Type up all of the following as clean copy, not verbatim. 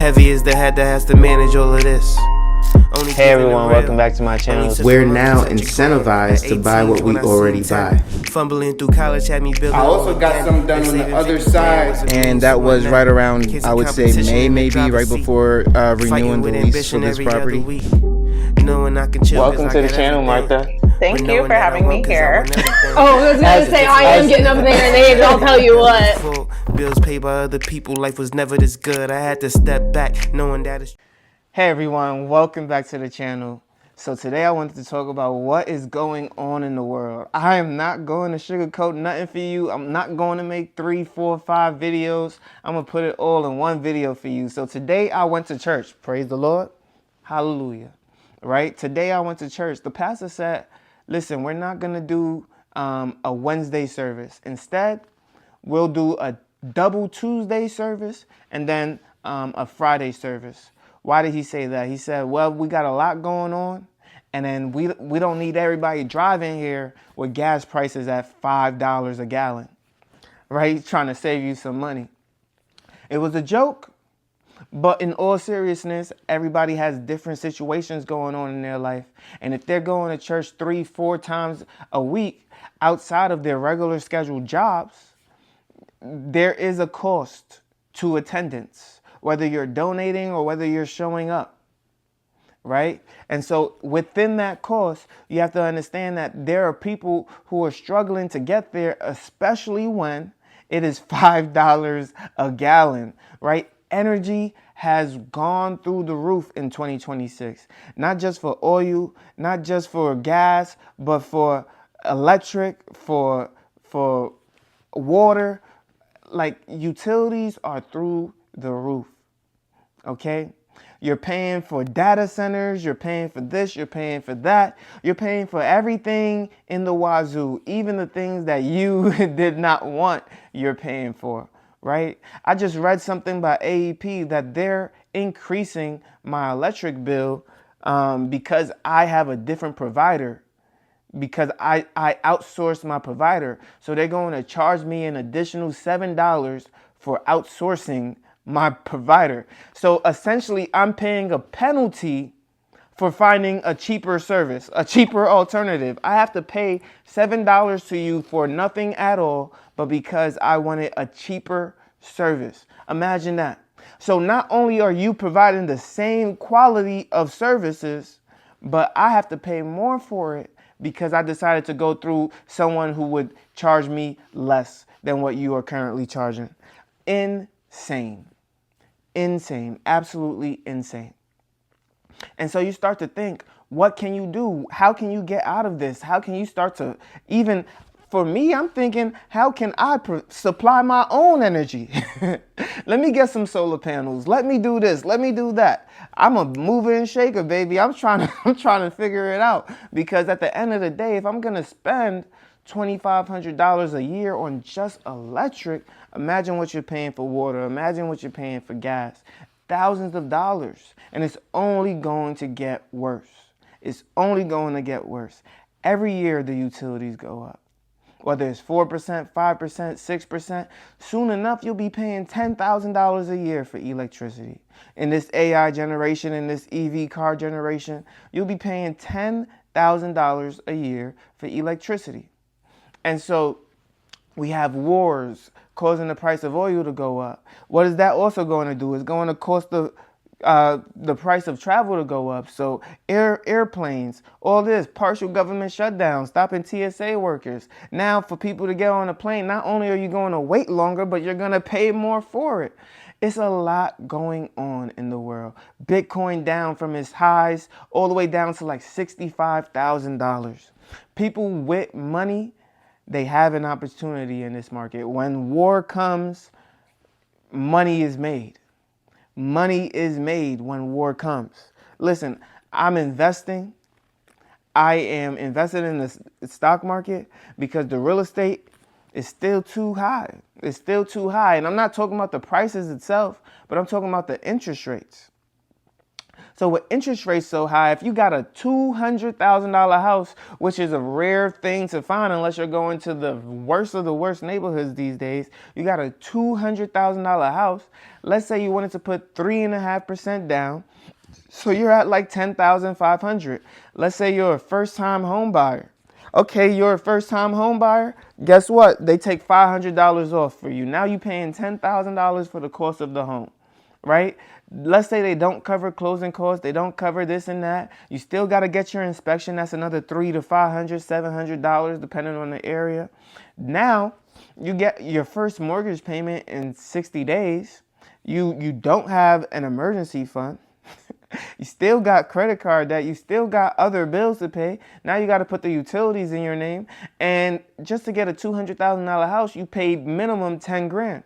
Heavy is the head that has to manage all of this. Hey everyone, welcome back to my channel. We're now incentivized to buy what we already buy. Fumbling through college had me building. I also got some done on the other side. And that was right around, I would say, May maybe, right before renewing the lease for this property. Welcome to the channel, Martha. Thank you for having me here. Oh, I was going to say, I am getting up in their names, I'll tell you what. Bills paid by other people, life was never this good. I had to step back, knowing that it's... Hey everyone, welcome back to the channel. So today I wanted to talk about what is going on in the world. I am not going to sugarcoat nothing for you. I'm not going to make 3, 4, 5 videos. I'm going to put it all in one video for you. So today I went to church. Praise the Lord. Hallelujah. Right? Today I went to church. The pastor said, listen, we're not going to do a Wednesday service. Instead, we'll do a double Tuesday service and then a Friday service. Why did he say that? He said, well, we got a lot going on, and then we don't need everybody driving here with gas prices at $5 a gallon, right? He's trying to save you some money. It was a joke, but in all seriousness, everybody has different situations going on in their life. And if they're going to church 3, 4 times a week outside of their regular scheduled jobs, there is a cost to attendance, whether you're donating or whether you're showing up, right? And so within that cost, you have to understand that there are people who are struggling to get there, especially when it is $5 a gallon, right? Energy has gone through the roof in 2026, not just for oil, not just for gas, but for electric, for water. Like, utilities are through the roof, okay? You're paying for data centers, you're paying for this, you're paying for that, you're paying for everything in the wazoo, even the things that you did not want, you're paying for, right? I just read something by AEP that they're increasing my electric bill because I have a different provider, because I outsourced my provider. So they're going to charge me an additional $7 for outsourcing my provider. So essentially, I'm paying a penalty for finding a cheaper service, a cheaper alternative. I have to pay $7 to you for nothing at all, but because I wanted a cheaper service. Imagine that. So not only are you providing the same quality of services, but I have to pay more for it because I decided to go through someone who would charge me less than what you are currently charging. Insane. Insane. Absolutely insane. And so you start to think, what can you do? How can you get out of this? How can you start to even... For me, I'm thinking, how can I supply my own energy? Let me get some solar panels. Let me do this. Let me do that. I'm a mover and shaker, baby. I'm trying to figure it out. Because at the end of the day, if I'm going to spend $2,500 a year on just electric, imagine what you're paying for water. Imagine what you're paying for gas. Thousands of dollars. And it's only going to get worse. It's only going to get worse. Every year, the utilities go up. Whether it's 4%, 5%, 6%, soon enough, you'll be paying $10,000 a year for electricity. In this AI generation, in this EV car generation, you'll be paying $10,000 a year for electricity. And so we have wars causing the price of oil to go up. What is that also going to do? It's going to cost the price of travel to go up. So airplanes, all this, partial government shutdown, stopping TSA workers. Now for people to get on a plane, not only are you going to wait longer, but you're going to pay more for it. It's a lot going on in the world. Bitcoin down from its highs all the way down to like $65,000. People with money, they have an opportunity in this market. When war comes, money is made. Money is made when war comes. Listen, I'm investing. I am invested in the stock market because the real estate is still too high. It's still too high. And I'm not talking about the prices itself, but I'm talking about the interest rates. So with interest rates so high, if you got a $200,000 house, which is a rare thing to find unless you're going to the worst of the worst neighborhoods these days, you got a $200,000 house. Let's say you wanted to put 3.5% down. So you're at like $10,500. Let's say you're a first-time home buyer. Okay, you're a first-time home buyer. Guess what? They take $500 off for you. Now you're paying $10,000 for the cost of the home, right? Let's say they don't cover closing costs. They don't cover this and that. You still got to get your inspection. That's another $300 to $500, $700, depending on the area. Now you get your first mortgage payment in 60 days. You don't have an emergency fund. You still got credit card debt. You still got other bills to pay. Now you got to put the utilities in your name. And just to get a $200,000 house, you paid minimum 10 grand.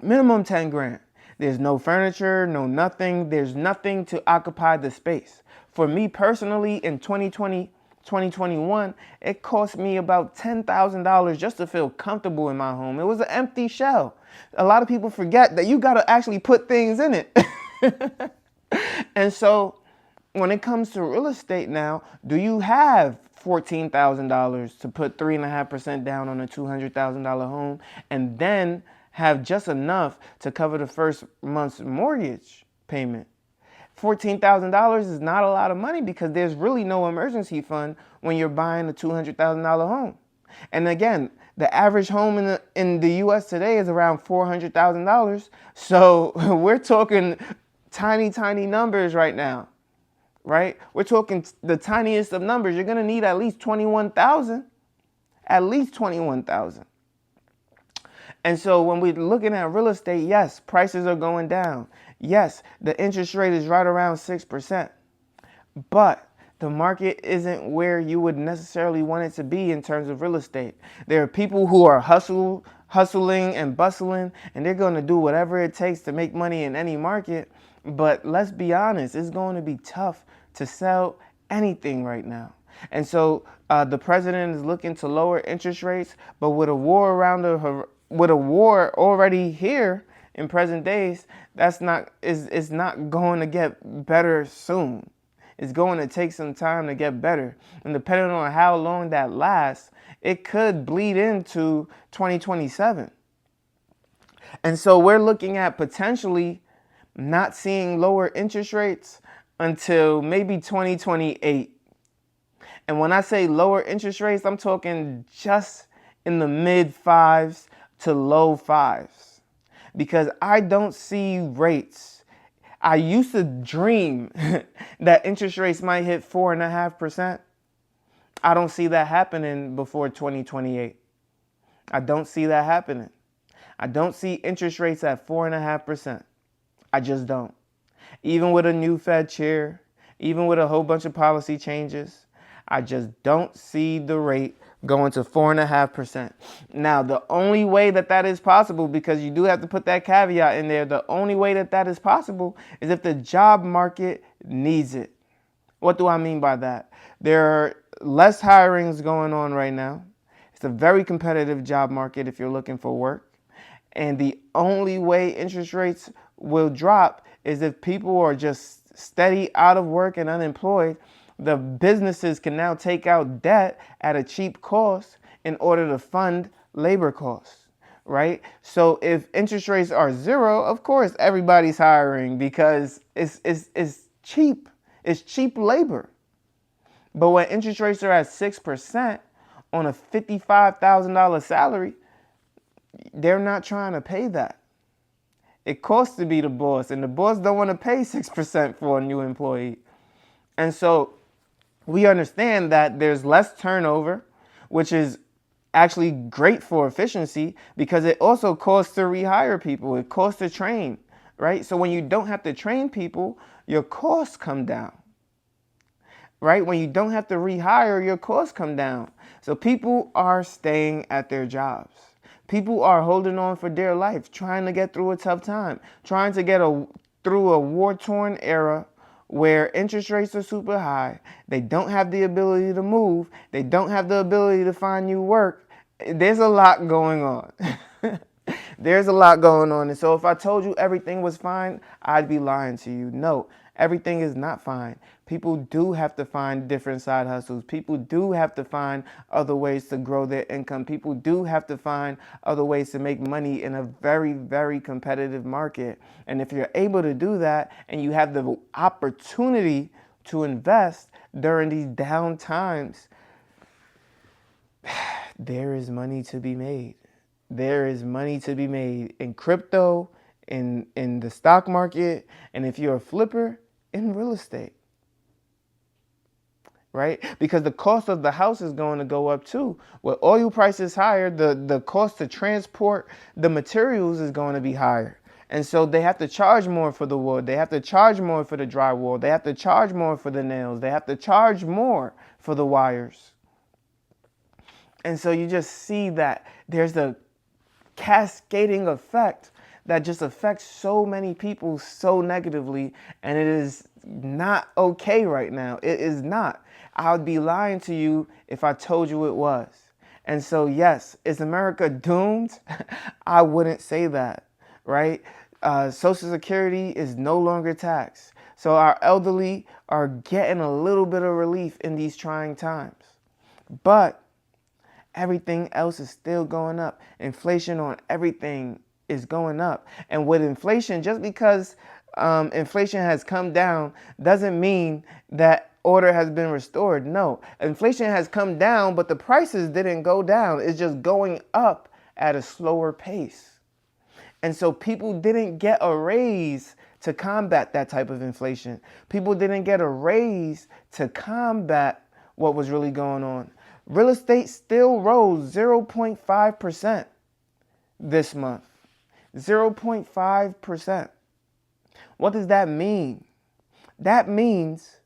Minimum 10 grand. There's no furniture, no nothing. There's nothing to occupy the space. For me personally, in 2020, 2021, it cost me about $10,000 just to feel comfortable in my home. It was an empty shell. A lot of people forget that you got to actually put things in it. And so when it comes to real estate now, do you have $14,000 to put 3.5% down on a $200,000 home and then have just enough to cover the first month's mortgage payment? $14,000 is not a lot of money because there's really no emergency fund when you're buying a $200,000 home. And again, the average home in the U.S. today is around $400,000. So we're talking tiny numbers right now, right? We're talking the tiniest of numbers. You're going to need at least 21,000, at least 21,000. And so when we're looking at real estate, yes, prices are going down. Yes, the interest rate is right around 6%, but the market isn't where you would necessarily want it to be in terms of real estate. There are people who are hustling and bustling, and they're going to do whatever it takes to make money in any market. But let's be honest, it's going to be tough to sell anything right now. And so the president is looking to lower interest rates, but with a war already here in present days, it's not going to get better soon. It's going to take some time to get better. And depending on how long that lasts, it could bleed into 2027. And so we're looking at potentially not seeing lower interest rates until maybe 2028. And when I say lower interest rates, I'm talking just in the mid 5s to low 5s. Because I don't see rates. I used to dream that interest rates might hit 4.5%. I don't see that happening before 2028. I don't see that happening. I don't see interest rates at 4.5%. I just don't. Even with a new Fed chair, even with a whole bunch of policy changes, I just don't see the rate going to 4.5%. Now, the only way that is possible, because you do have to put that caveat in there, the only way that is possible is if the job market needs it. What do I mean by that? There are less hirings going on right now. It's a very competitive job market if you're looking for work. And the only way interest rates will drop is if people are just steady out of work and unemployed. The businesses can now take out debt at a cheap cost in order to fund labor costs, right? So if interest rates are 0, of course everybody's hiring because it's cheap. It's cheap labor. But when interest rates are at 6% on a $55,000 salary, they're not trying to pay that. It costs to be the boss, and the boss don't want to pay 6% for a new employee. And so we understand that there's less turnover, which is actually great for efficiency because it also costs to rehire people. It costs to train, right? So when you don't have to train people, your costs come down, right? When you don't have to rehire, your costs come down. So people are staying at their jobs. People are holding on for dear life, trying to get through a tough time, trying to get through a war-torn era where interest rates are super high. They don't have the ability to move. They don't have the ability to find new work. There's a lot going on. There's a lot going on. And so if I told you everything was fine, I'd be lying to you. No, everything is not fine. People do have to find different side hustles. People do have to find other ways to grow their income. People do have to find other ways to make money in a very, very competitive market. And if you're able to do that and you have the opportunity to invest during these down times, there is money to be made. There is money to be made in crypto, in the stock market, and if you're a flipper, in real estate. Right? Because the cost of the house is going to go up too. With oil prices higher, the cost to transport the materials is going to be higher. And so they have to charge more for the wood. They have to charge more for the drywall. They have to charge more for the nails. They have to charge more for the wires. And so you just see that there's a cascading effect that just affects so many people so negatively, and it is not okay right now. It is not. I would be lying to you if I told you it was. And so, yes, is America doomed? I wouldn't say that, right? Social Security is no longer taxed. So our elderly are getting a little bit of relief in these trying times. But everything else is still going up. Inflation on everything is going up. And with inflation, just because inflation has come down doesn't mean that order has been restored. No, inflation has come down, but the prices didn't go down. It's just going up at a slower pace. And so people didn't get a raise to combat that type of inflation. People didn't get a raise to combat what was really going on. Real estate still rose 0.5% this month. 0.5%. What does that mean? That means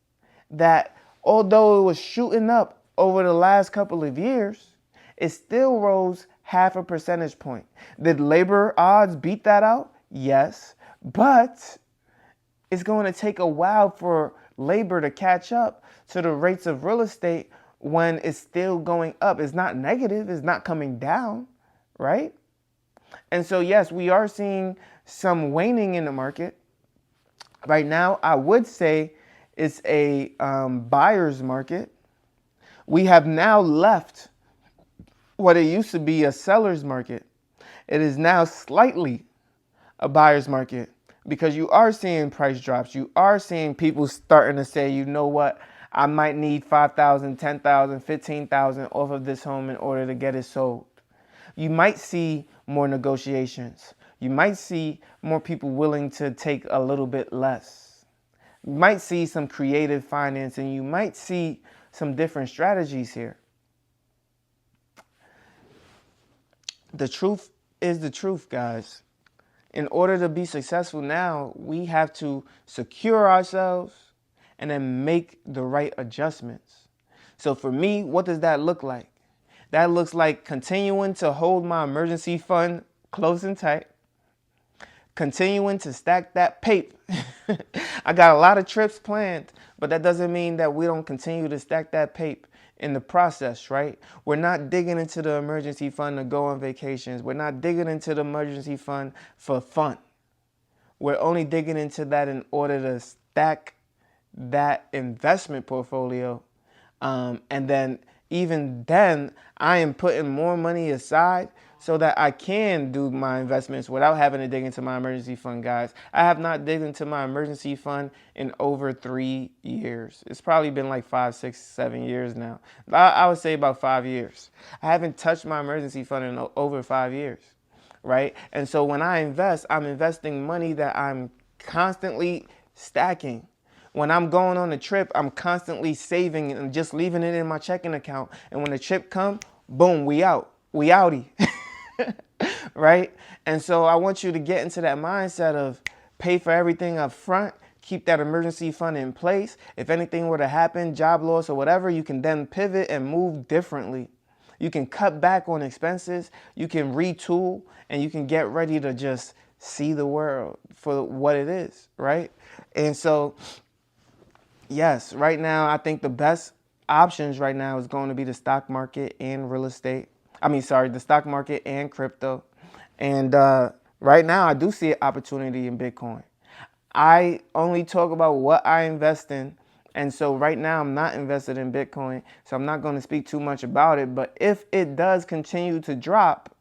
that although it was shooting up over the last couple of years, it still rose 0.5 percentage point. Did labor odds beat that out? Yes, but it's going to take a while for labor to catch up to the rates of real estate when it's still going up. It's not negative, it's not coming down, right? And so, yes, we are seeing some waning in the market. Right now, I would say it's a buyer's market. We have now left what it used to be a seller's market. It is now slightly a buyer's market because you are seeing price drops. You are seeing people starting to say, you know what, I might need $5,000, $10,000, $15,000 off of this home in order to get it sold. You might see more negotiations. You might see more people willing to take a little bit less. You might see some creative financing. You might see some different strategies here. The truth is the truth, guys. In order to be successful now, we have to secure ourselves and then make the right adjustments. So for me, what does that look like? That looks like continuing to hold my emergency fund close and tight, continuing to stack that paper. I got a lot of trips planned, but that doesn't mean that we don't continue to stack that paper in the process, right? We're not digging into the emergency fund to go on vacations. We're not digging into the emergency fund for fun. We're only digging into that in order to stack that investment portfolio. And then even then, I am putting more money aside so that I can do my investments without having to dig into my emergency fund, guys. I have not digged into my emergency fund in over 3 years. It's probably been like 5, 6, 7 years now. I would say about 5 years. I haven't touched my emergency fund in over 5 years, right? And so when I invest, I'm investing money that I'm constantly stacking. When I'm going on a trip, I'm constantly saving and just leaving it in my checking account. And when the trip comes, boom, we out. We outie. Right? And so I want you to get into that mindset of pay for everything up front, keep that emergency fund in place. If anything were to happen, job loss or whatever, you can then pivot and move differently. You can cut back on expenses, you can retool, and you can get ready to just see the world for what it is, right? And so, yes, right now, I think the best options right now is going to be the stock market and real estate. The stock market and crypto. And right now, I do see an opportunity in Bitcoin. I only talk about what I invest in. And so right now, I'm not invested in Bitcoin. So I'm not going to speak too much about it. But if it does continue to drop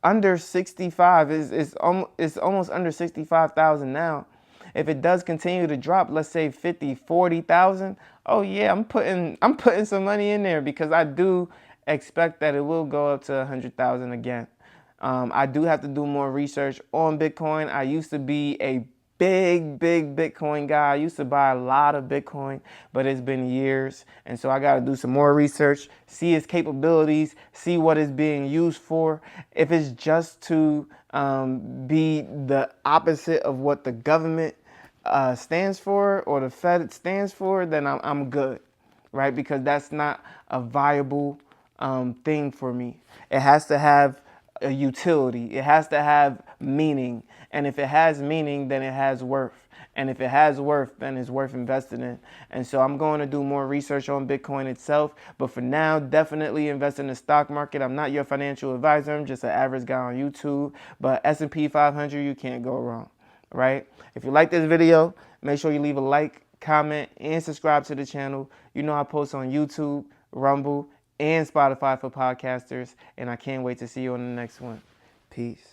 under 65, it's almost under 65,000 now. If it does continue to drop, let's say 50, 40,000, oh yeah, I'm putting some money in there because I do expect that it will go up to 100,000 again. I do have to do more research on Bitcoin. I used to be a big Bitcoin guy. I used to buy a lot of Bitcoin, but it's been years. And so I got to do some more research, see its capabilities, see what it's being used for. If it's just to be the opposite of what the government stands for or the Fed stands for, then I'm good, right? Because that's not a viable thing for me. It has to have a utility. It has to have meaning. And if it has meaning, then it has worth. And if it has worth, then it's worth investing in. And so I'm going to do more research on Bitcoin itself. But for now, definitely invest in the stock market. I'm not your financial advisor. I'm just an average guy on YouTube. But S&P 500, you can't go wrong, right? If you like this video, make sure you leave a like, comment, and subscribe to the channel. You know I post on YouTube, Rumble, and Spotify for podcasters. And I can't wait to see you on the next one. Peace.